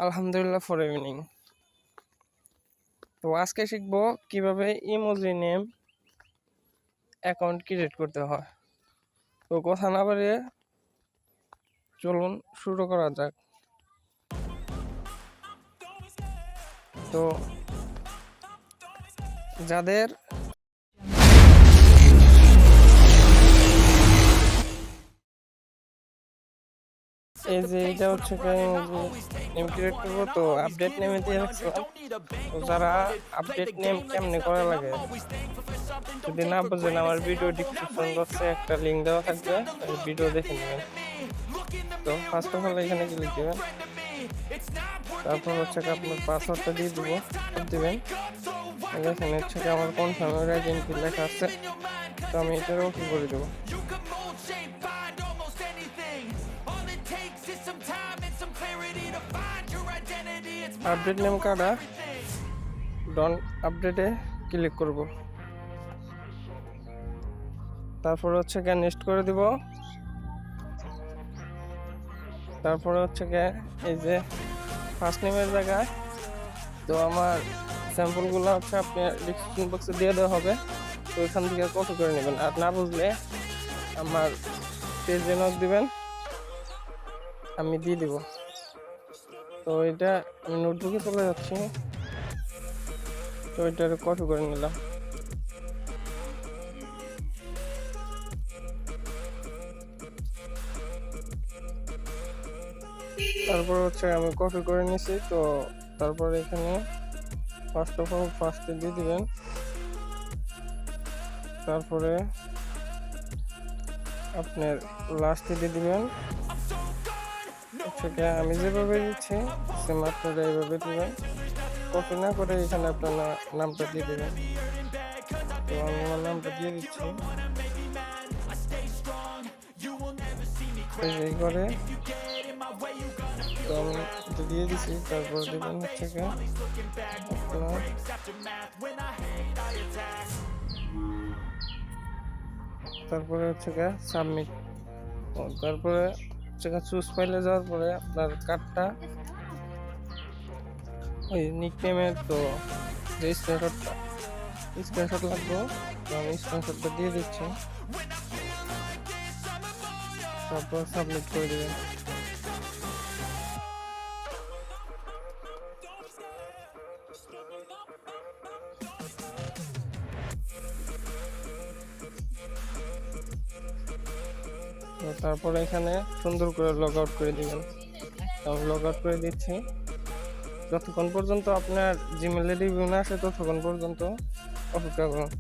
আলহামদুলিল্লাহ for evening. তো আজকে শিখবো কিভাবে ইমোজি নেম অ্যাকাউন্ট ক্রিয়েট করতে হয়। তো কথা না বাড়িয়ে চলুন শুরু করা যাক। তো যাদের এই যে এটা হচ্ছে নেম ক্রিয়েট করবো, তো আপডেট নেমে দিয়ে রাখছিলাম। তো যারা আপডেট নেম কেমনে করা লাগে যদি না বুঝেন, আমার ভিডিও ডিসক্রিপশন বক্সে একটা লিঙ্ক দেওয়া থাকবে, ভিডিও দেখে নেবেন। তো ফার্স্ট অফ অল এখানে ক্লিক দেবেন, তারপর হচ্ছে আপনার পাসওয়ার্ডটা দিয়ে দিবেন। এখানে হচ্ছে আমার কনফার্মের আইডেন্টি লেখা আছে, তো আমি এটার ওকে করে দেবো। আপডেট নেম কার্ডা ডন আপডেটে ক্লিক করব, তারপর হচ্ছে নেক্সট করে দিব। তারপরে হচ্ছে এই যে ফার্স্ট নেমের জায়গায় তো আমার স্যাম্পলগুলো হচ্ছে আপনি ডিসক্রিপশন বক্সে দিয়ে দেওয়া হবে, তো ওইখান থেকে কপি করে নেবেন। আর না বুঝলে আমার পেজে নক দিবেন, আমি দিয়ে দিব। তো এটা আমি নোটবুকে চলে যাচ্ছি, তো এটা কপি করে নিলাম। তারপর হচ্ছে আমি কপি করে নিছি। তো তারপর এখানে ফার্স্ট অফ অল ফার্স্টে দিয়ে দিবেন, তারপরে আপনার লাস্টে দিয়ে দিবেন। আমি যেভাবে দিচ্ছি সেম আপনারা এইভাবে দিবেন, কপি না করে এখানে আপনার নামটা দিয়ে দেবেন। তো আমি আমার নামটা দিয়ে দিচ্ছি, এই করে তো আমি এটা দিয়ে দিচ্ছি। তারপর দেবেন হচ্ছে আপনার তারপরে হচ্ছে সাবমিট। তারপরে হচ্ছে চুজ ফাইলে যাওয়ার পরে আপনার কার্ডটা ওই নিকনেমের তো যে স্ক্রিনশট লাগবে, তো আমি স্ক্রিনশটটা দিয়ে দিচ্ছি। তারপর সাবমিট করে দেবেন। তারপরে এখানে সুন্দর করে লগ আউট করে দিবেন। আমি লগ আউট করে দিচ্ছি। যতক্ষণ পর্যন্ত আপনার জিমেলে রিভিউ না আসে ততক্ষণ পর্যন্ত অপেক্ষা করুন।